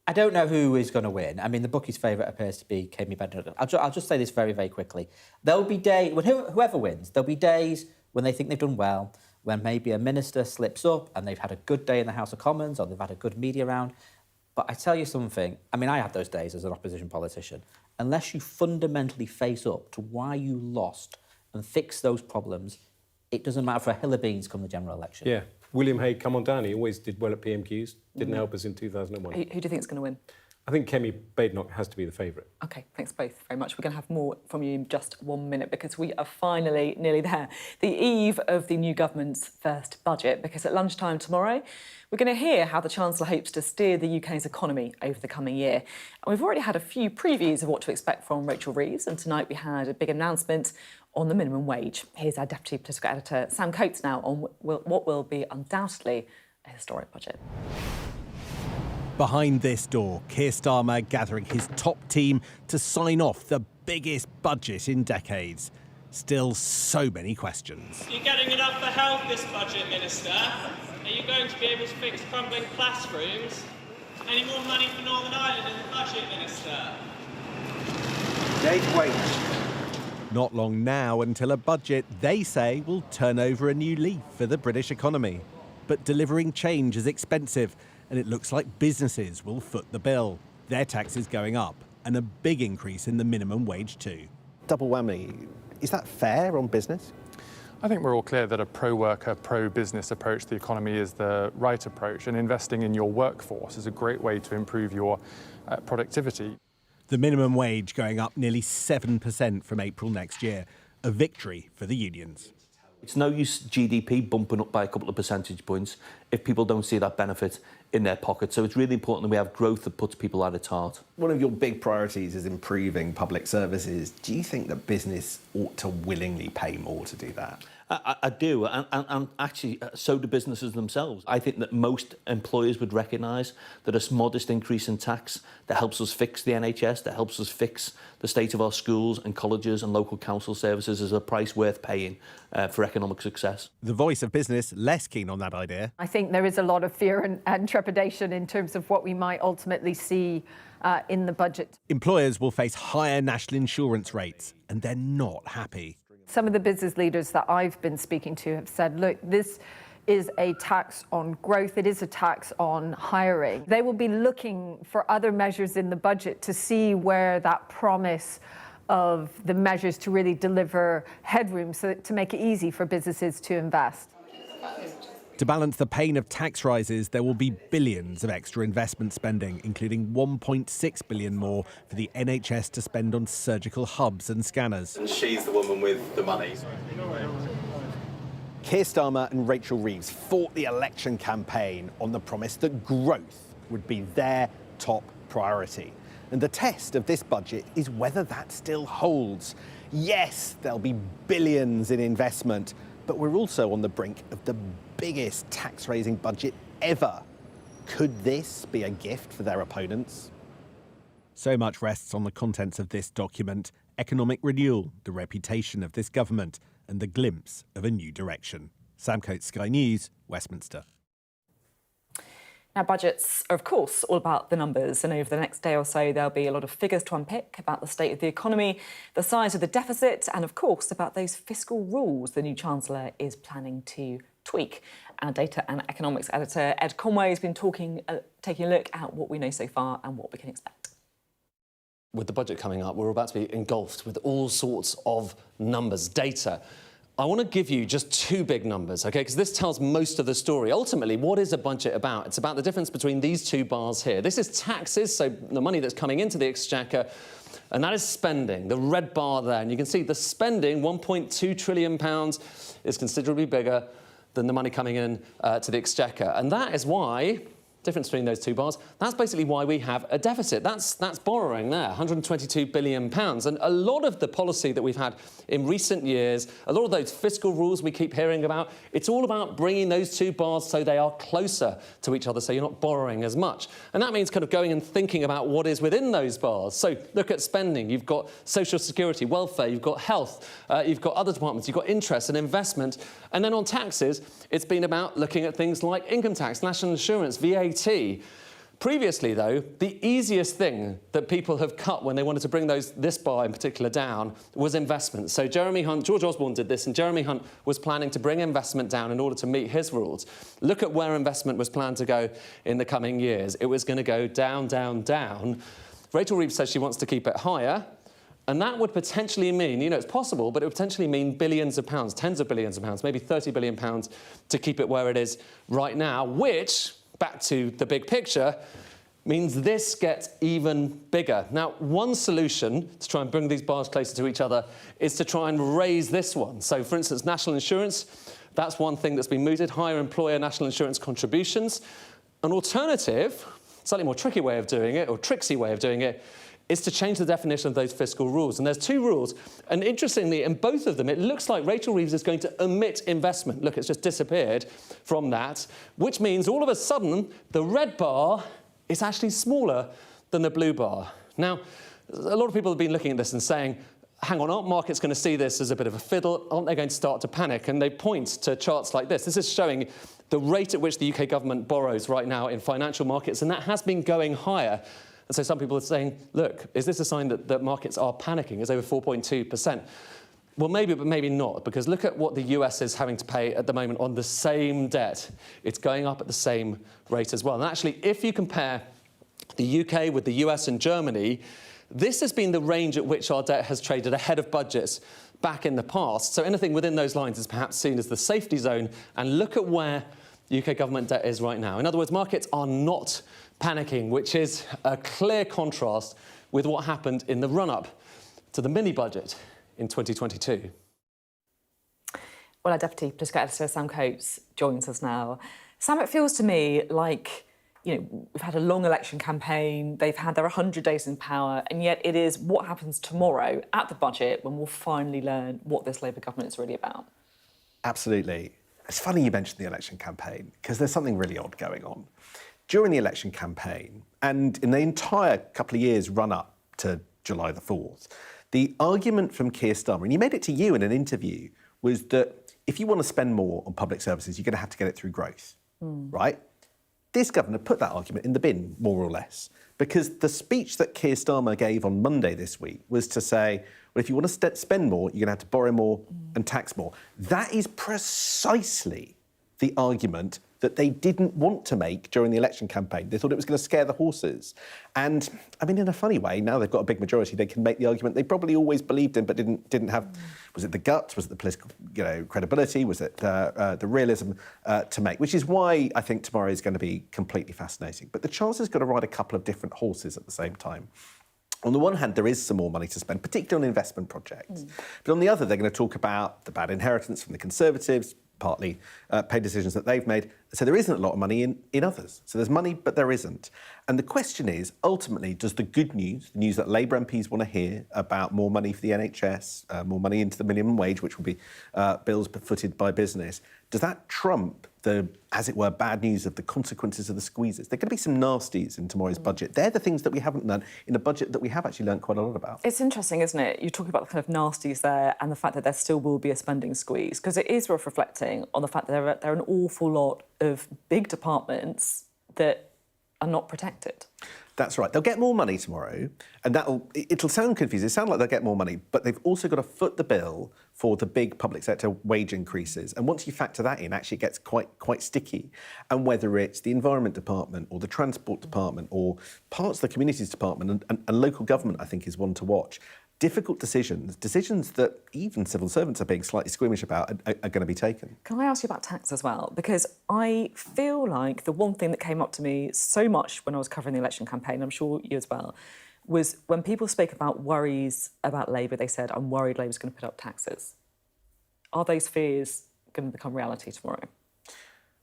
I don't know who is going to win. I mean, the bookies' favourite appears to be Kemi Badenoch. I'll just say this very, very quickly. There'll be days, whoever wins, there'll be days when they think they've done well, when maybe a minister slips up and they've had a good day in the House of Commons or they've had a good media round. But I tell you something, I mean, I had those days as an opposition politician. Unless you fundamentally face up to why you lost and fix those problems, it doesn't matter for a hill of beans come the general election. Yeah. William Hague, come on down. He always did well at PMQs. Didn't help us in 2001. Who do you think is going to win? I think Kemi Badenoch has to be the favourite. OK, thanks both very much. We're going to have more from you in just 1 minute because we are finally nearly there. The eve of the new government's first budget, because at lunchtime tomorrow, we're going to hear how the Chancellor hopes to steer the UK's economy over the coming year. And we've already had a few previews of what to expect from Rachel Reeves, and tonight we had a big announcement on the minimum wage. Here's our Deputy Political Editor, Sam Coates, now on what will be undoubtedly a historic budget. Behind this door, Keir Starmer gathering his top team to sign off the biggest budget in decades. Still so many questions. Are you getting enough for health this budget, Minister? Are you going to be able to fix crumbling classrooms? Any more money for Northern Ireland in the budget, Minister? Dave waits. Not long now until a budget they say will turn over a new leaf for the British economy. But delivering change is expensive, and it looks like businesses will foot the bill. Their taxes going up, and a big increase in the minimum wage too. Double whammy. Is that fair on business? I think we're all clear that a pro-worker, pro-business approach to the economy is the right approach, and investing in your workforce is a great way to improve your productivity. The minimum wage going up nearly 7% from April next year, a victory for the unions. It's no use GDP bumping up by a couple of percentage points if people don't see that benefit in their pocket. So it's really important that we have growth that puts people at its heart. One of your big priorities is improving public services. Do you think that business ought to willingly pay more to do that? I do, and actually, so do businesses themselves. I think that most employers would recognise that a modest increase in tax that helps us fix the NHS, that helps us fix the state of our schools and colleges and local council services is a price worth paying for economic success. The voice of business less keen on that idea. I think there is a lot of fear and trepidation in terms of what we might ultimately see in the budget. Employers will face higher national insurance rates, and they're not happy. Some of the business leaders that I've been speaking to have said, look, this is a tax on growth, it is a tax on hiring. They will be looking for other measures in the budget to see where that promise of the measures to really deliver headroom so to make it easy for businesses to invest. To balance the pain of tax rises, there will be billions of extra investment spending, including 1.6 billion more for the NHS to spend on surgical hubs and scanners. And she's the woman with the money. Keir Starmer and Rachel Reeves fought the election campaign on the promise that growth would be their top priority. And the test of this budget is whether that still holds. Yes, there'll be billions in investment, but we're also on the brink of the biggest tax-raising budget ever. Could this be a gift for their opponents? So much rests on the contents of this document: economic renewal, the reputation of this government, and the glimpse of a new direction. Sam Coates, Sky News, Westminster. Now, budgets are, of course, all about the numbers, and over the next day or so, there'll be a lot of figures to unpick about the state of the economy, the size of the deficit, and, of course, about those fiscal rules the new Chancellor is planning to tweak. Our data and economics editor, Ed Conway, has been taking a look at what we know so far and what we can expect. With the budget coming up, we're about to be engulfed with all sorts of numbers, data. I want to give you just two big numbers, OK, because this tells most of the story. Ultimately, what is a budget about? It's about the difference between these two bars here. This is taxes, so the money that's coming into the exchequer, and that is spending, the red bar there. And you can see the spending, £1.2 trillion, is considerably bigger than the money coming in to the exchequer. And that is why, difference between those two bars, that's basically why we have a deficit. That's borrowing there, £122 billion. And a lot of the policy that we've had in recent years, a lot of those fiscal rules we keep hearing about, it's all about bringing those two bars so they are closer to each other, so you're not borrowing as much. And that means kind of going and thinking about what is within those bars. So look at spending. You've got social security, welfare, you've got health, you've got other departments, you've got interest and investment. And then on taxes, it's been about looking at things like income tax, national insurance, VAT. Previously, though, the easiest thing that people have cut when they wanted to bring this bar in particular down was investment. So Jeremy Hunt, George Osborne did this, and Jeremy Hunt was planning to bring investment down in order to meet his rules. Look at where investment was planned to go in the coming years. It was going to go down, down, down. Rachel Reeves says she wants to keep it higher. And that would potentially mean, you know, it's possible, but it would potentially mean billions of pounds, tens of billions of pounds, maybe £30 billion to keep it where it is right now, which, back to the big picture, means this gets even bigger. Now, one solution to try and bring these bars closer to each other is to try and raise this one. So, for instance, national insurance, that's one thing that's been mooted, higher employer national insurance contributions. An alternative, slightly more tricky way of doing it, or tricksy way of doing it, is to change the definition of those fiscal rules. And there's two rules. And interestingly, in both of them, it looks like Rachel Reeves is going to omit investment. Look, it's just disappeared from that, which means all of a sudden, the red bar is actually smaller than the blue bar. Now, a lot of people have been looking at this and saying, hang on, aren't markets going to see this as a bit of a fiddle? Aren't they going to start to panic? And they point to charts like this. This is showing the rate at which the UK government borrows right now in financial markets, and that has been going higher. And so some people are saying, look, is this a sign that markets are panicking? It's over 4.2%. Well, maybe, but maybe not, because look at what the US is having to pay at the moment on the same debt. It's going up at the same rate as well. And actually, if you compare the UK with the US and Germany, this has been the range at which our debt has traded ahead of budgets back in the past. So anything within those lines is perhaps seen as the safety zone. And look at where UK government debt is right now. In other words, markets are not panicking, which is a clear contrast with what happened in the run-up to the mini-budget in 2022. Well, our Deputy Political Editor, Sam Coates, joins us now. Sam, it feels to me like, we've had a long election campaign, they've had their 100 days in power, and yet it is what happens tomorrow at the budget when we'll finally learn what this Labour government is really about. Absolutely. It's funny you mentioned the election campaign, because there's something really odd going on. During the election campaign, and in the entire couple of years run up to July the 4th, the argument from Keir Starmer, and he made it to you in an interview, was that if you want to spend more on public services, you're going to have to get it through growth, right? This governor put that argument in the bin, more or less, because the speech that Keir Starmer gave on Monday this week was to say, well, if you want to spend more, you're going to have to borrow more and tax more. That is precisely the argument that they didn't want to make during the election campaign. They thought it was going to scare the horses. And, I mean, in a funny way, now they've got a big majority, they can make the argument they probably always believed in but didn't have... Was it the guts? Was it the political credibility? Was it the realism to make? Which is why I think tomorrow is going to be completely fascinating. But the Chancellor's got to ride a couple of different horses at the same time. On the one hand, there is some more money to spend, particularly on investment projects. But on the other, they're going to talk about the bad inheritance from the Conservatives, partly pay decisions that they've made. So there isn't a lot of money in others. So there's money, but there isn't. And the question is, ultimately, does the good news, the news that Labour MPs want to hear about more money for the NHS, more money into the minimum wage, which will be bills footed by business, does that trump the, as it were, bad news of the consequences of the squeezes? There are going to be some nasties in tomorrow's budget. They're the things that we haven't learned in a budget that we have actually learned quite a lot about. It's interesting, isn't it? You're talking about the kind of nasties there and the fact that there still will be a spending squeeze, because it is worth reflecting on the fact that there are an awful lot of big departments that are not protected. That's right. They'll get more money tomorrow, and it'll sound confusing. It'll sound like they'll get more money, but they've also got to foot the bill for the big public sector wage increases. And once you factor that in, actually it gets quite sticky. And whether it's the Environment Department or the Transport Department or parts of the Communities Department and local government, I think, is one to watch. Difficult decisions that even civil servants are being slightly squeamish about are going to be taken. Can I ask you about tax as well? Because I feel like the one thing that came up to me so much when I was covering the election campaign, I'm sure you as well, was when people spoke about worries about Labour, they said, I'm worried Labour's going to put up taxes. Are those fears going to become reality tomorrow?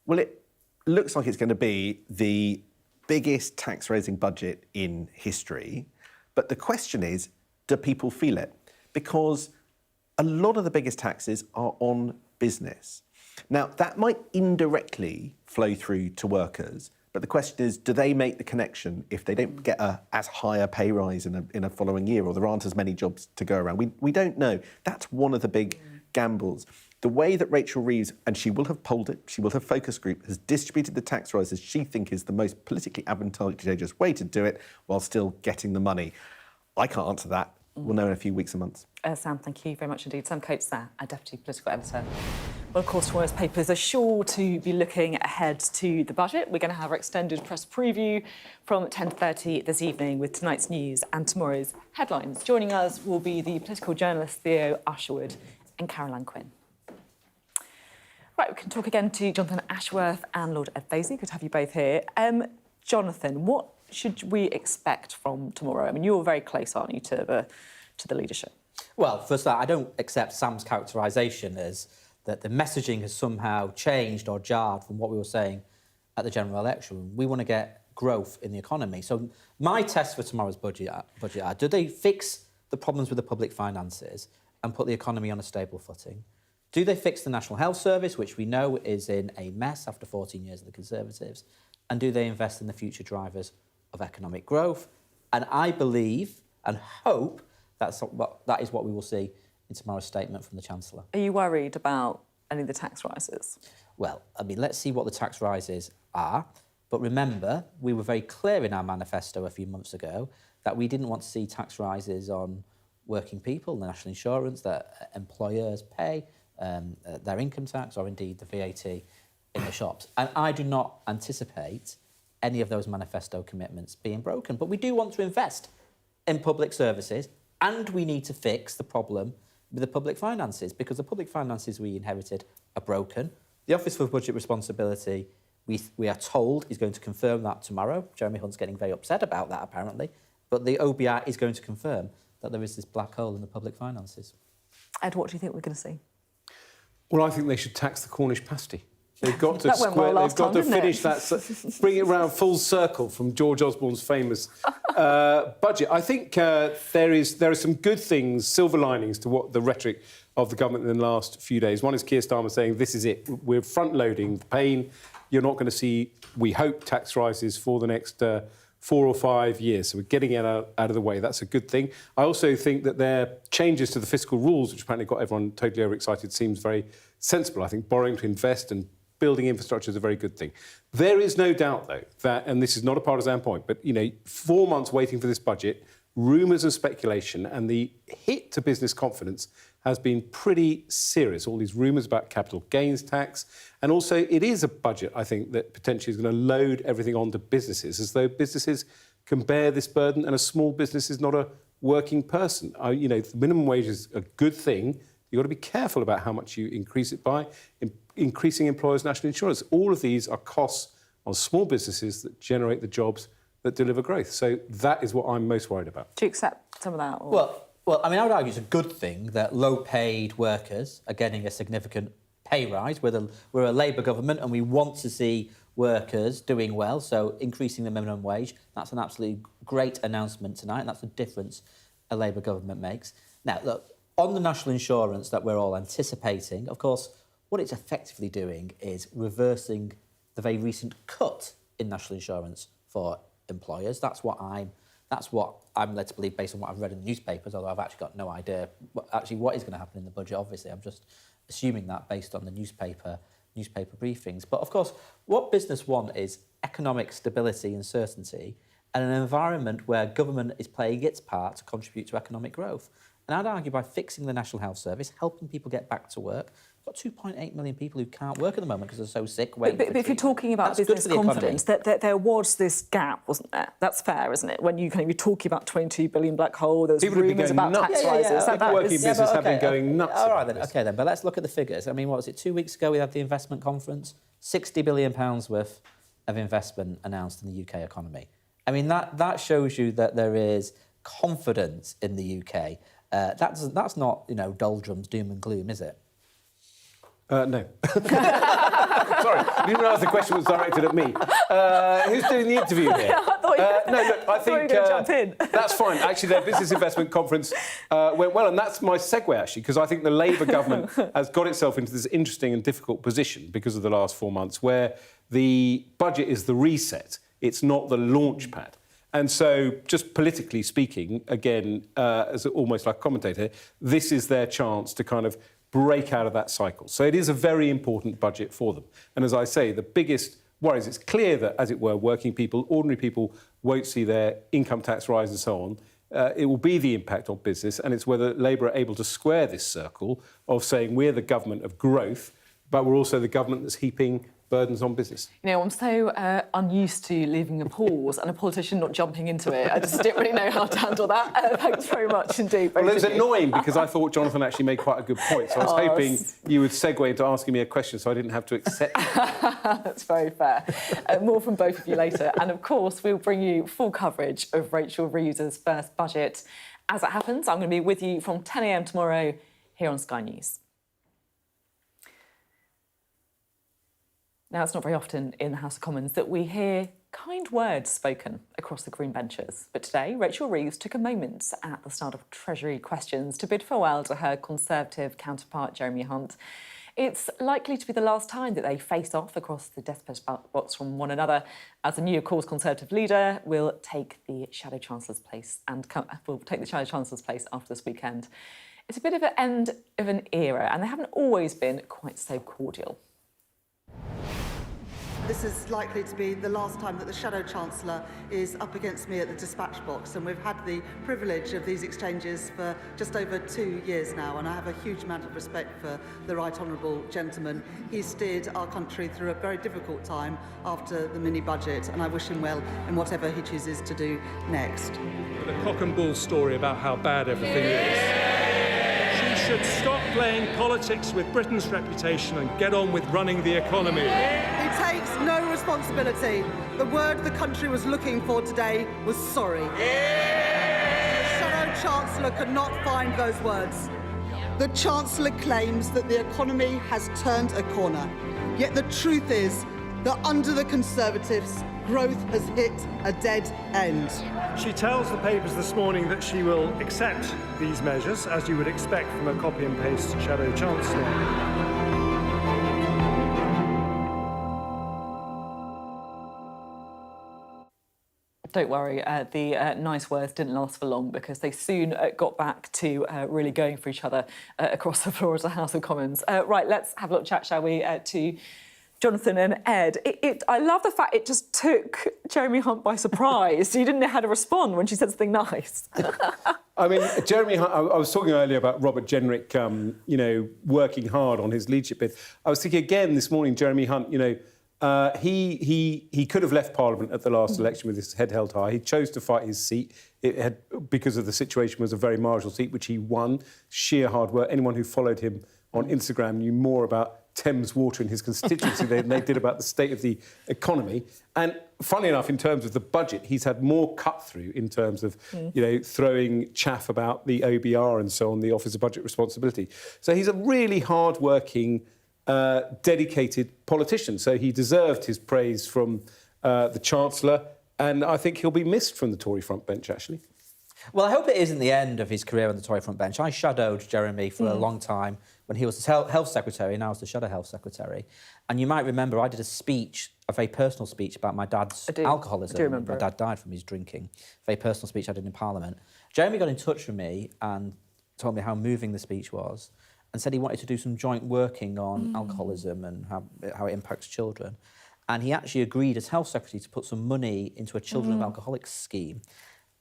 Well, it looks like it's going to be the biggest tax-raising budget in history. But the question is, do people feel it? Because a lot of the biggest taxes are on business. Now, that might indirectly flow through to workers, but the question is, do they make the connection if they don't get as high a pay rise in a following year, or there aren't as many jobs to go around? We don't know. That's one of the big gambles. The way that Rachel Reeves, and she will have polled it, she will have focus group, has distributed the tax rises she thinks is the most politically advantageous way to do it while still getting the money. I can't answer that. We'll know in a few weeks and months. Sam, thank you very much indeed. Sam Coates there, our Deputy Political Editor. Well, of course, tomorrow's papers are sure to be looking ahead to the budget. We're going to have our extended press preview from 10:30 this evening with tonight's news and tomorrow's headlines. Joining us will be the political journalist Theo Ashworth and Caroline Quinn. Right, we can talk again to Jonathan Ashworth and Lord Ed Vaizey. Good to have you both here. Jonathan, what should we expect from tomorrow? I mean, you're very close, aren't you, to the leadership? Well, first of all, I don't accept Sam's characterisation as that the messaging has somehow changed or jarred from what we were saying at the general election. We want to get growth in the economy. So my test for tomorrow's budget are, do they fix the problems with the public finances and put the economy on a stable footing? Do they fix the National Health Service, which we know is in a mess after 14 years of the Conservatives? And do they invest in the future drivers of economic growth? And I believe and hope that is what we will see in tomorrow's statement from the Chancellor. Are you worried about any of the tax rises? Well, I mean, let's see what the tax rises are. But remember, we were very clear in our manifesto a few months ago that we didn't want to see tax rises on working people, the national insurance that employers pay, their income tax, or indeed the VAT in the shops. And I do not anticipate any of those manifesto commitments being broken. But we do want to invest in public services, and we need to fix the problem with the public finances, because the public finances we inherited are broken. The Office for Budget Responsibility, we are told, is going to confirm that tomorrow. Jeremy Hunt's getting very upset about that, apparently. But the OBR is going to confirm that there is this black hole in the public finances. Ed, what do you think we're going to see? Well, I think they should tax the Cornish pasty. They've got to That went well last time, didn't finish it? that, bring it round full circle from George Osborne's famous budget. I think there are some good things, silver linings to what the rhetoric of the government in the last few days. One is Keir Starmer saying, this is it, we're front-loading the pain. You're not going to see, we hope, tax rises for the next 4 or 5 years. So we're getting it out of the way. That's a good thing. I also think that their changes to the fiscal rules, which apparently got everyone totally overexcited, seems very sensible. I think borrowing to invest and building infrastructure is a very good thing. There is no doubt, though, that, and this is not a partisan point, but, 4 months waiting for this budget, rumours and speculation, and the hit to business confidence has been pretty serious. All these rumours about capital gains tax. And also, it is a budget, I think, that potentially is going to load everything onto businesses, as though businesses can bear this burden and a small business is not a working person. The minimum wage is a good thing. You've got to be careful about how much you increase it by. Increasing employers' national insurance. All of these are costs on small businesses that generate the jobs that deliver growth. So that is what I'm most worried about. Do you accept some of that? Or? Well, I mean, I would argue it's a good thing that low-paid workers are getting a significant pay rise. We're a Labour government and we want to see workers doing well, so increasing the minimum wage, that's an absolutely great announcement tonight, and that's the difference a Labour government makes. Now, look, on the national insurance that we're all anticipating, of course, what it's effectively doing is reversing the very recent cut in national insurance for employers. That's what I'm led to believe based on what I've read in the newspapers, although I've actually got no idea what is going to happen in the budget. Obviously, I'm just assuming that based on the newspaper briefings. But of course, what business want is economic stability and certainty and an environment where government is playing its part to contribute to economic growth. And I'd argue by fixing the National Health Service, helping people get back to work. We've got 2.8 million people who can't work at the moment because they're so sick. But if you're talking about business confidence, there was this gap, wasn't there? That's fair, isn't it? When you're talking about 22 billion black hole, there was rumours about tax rises. Working business have been going nuts. All right, then. OK, then. But let's look at the figures. I mean, what was it? 2 weeks ago, we had the investment conference. £60 billion worth of investment announced in the UK economy. I mean, that shows you that there is confidence in the UK. That's not, doldrums, doom and gloom, is it? No. Sorry, I didn't realise the question was directed at me. Who's doing the interview here? I think you were going to jump in. That's fine. Actually, their business investment conference went well, and that's my segue, actually, because I think the Labour government has got itself into this interesting and difficult position because of the last 4 months, where the budget is the reset. It's not the launch pad. And so, just politically speaking, again, as almost like a commentator, this is their chance to kind of break out of that cycle. So it is a very important budget for them. And as I say, the biggest worry is it's clear that, as it were, working people, ordinary people, won't see their income tax rise and so on. It will be the impact on business, and it's whether Labour are able to square this circle of saying we're the government of growth, but we're also the government that's heaping burdens on business. I'm so unused to leaving a pause and a politician not jumping into it. I just didn't really know how to handle that. Thanks very much indeed. Well, it was annoying because I thought Jonathan actually made quite a good point. So I was hoping you would segue into asking me a question so I didn't have to accept it. That's very fair. More from both of you later. And of course, we'll bring you full coverage of Rachel Reeves's first budget. As it happens, I'm going to be with you from 10 a.m. tomorrow here on Sky News. Now, it's not very often in the House of Commons that we hear kind words spoken across the green benches. But today, Rachel Reeves took a moment at the start of Treasury questions to bid farewell to her Conservative counterpart, Jeremy Hunt. It's likely to be the last time that they face off across the death box from one another, as the new, of course, Conservative leader will take the Shadow Chancellor's place after this weekend. It's a bit of an end of an era, and they haven't always been quite so cordial. This is likely to be the last time that the Shadow Chancellor is up against me at the dispatch box, and we've had the privilege of these exchanges for just over 2 years now, and I have a huge amount of respect for the Right Honourable gentleman. He steered our country through a very difficult time after the mini-budget, and I wish him well in whatever he chooses to do next. The cock and bull story about how bad everything is. She should stop playing politics with Britain's reputation and get on with running the economy. He takes no responsibility. The word the country was looking for today was sorry. The Shadow Chancellor could not find those words. The Chancellor claims that the economy has turned a corner. Yet the truth is that under the Conservatives, growth has hit a dead end. She tells the papers this morning that she will accept these measures, as you would expect from a copy and paste shadow chancellor. Don't worry, the nice words didn't last for long because they soon got back to really going for each other across the floor of the House of Commons. Right, let's have a little chat, shall we, to Jonathan and Ed. I love the fact it just took Jeremy Hunt by surprise. He didn't know how to respond when she said something nice. I mean, Jeremy Hunt, I was talking earlier about Robert Jenrick, working hard on his leadership bid. I was thinking again this morning, Jeremy Hunt, he could have left Parliament at the last election with his head held high. He chose to fight his seat. It had, because of the situation, was a very marginal seat, which he won. Sheer hard work. Anyone who followed him on Instagram knew more about Thames Water in his constituency than they did about the state of the economy. And funnily enough, in terms of the budget, he's had more cut-through in terms of, throwing chaff about the OBR and so on, the Office of Budget Responsibility. So he's a really hard-working, dedicated politician. So he deserved his praise from the Chancellor, and I think he'll be missed from the Tory front bench, actually. Well, I hope it isn't the end of his career on the Tory front bench. I shadowed Jeremy for a long time when he was the Health Secretary, and now as the Shadow Health Secretary. And you might remember I did a very personal speech about my dad's alcoholism. I do remember. My dad died from his drinking. Very personal speech I did in Parliament. Jeremy got in touch with me and told me how moving the speech was and said he wanted to do some joint working on alcoholism and how it impacts children. And he actually agreed as Health Secretary to put some money into a Children of Alcoholics scheme.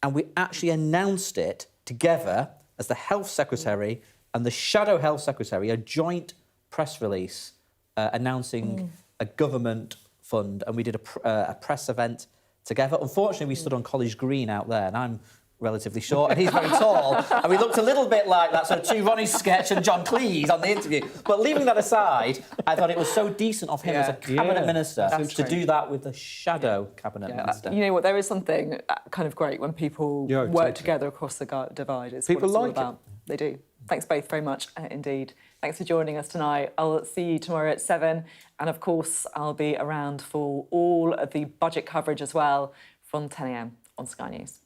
And we actually announced it together as the Health Secretary and the Shadow Health Secretary, a joint press release announcing a government fund, and we did a press event together. Unfortunately, we stood on College Green out there, and I'm relatively short, and he's very tall, and we looked a little bit like that sort of two Ronnie sketch and John Cleese on the interview. But leaving that aside, I thought it was so decent of him as a cabinet minister to do that with the shadow cabinet minister. You know what? There is something kind of great when people work together across the divide. It's people what it's like all about. They do. Thanks both very much indeed. Thanks for joining us tonight. I'll see you tomorrow at 7, and of course I'll be around for all of the budget coverage as well from 10 a.m. on Sky News.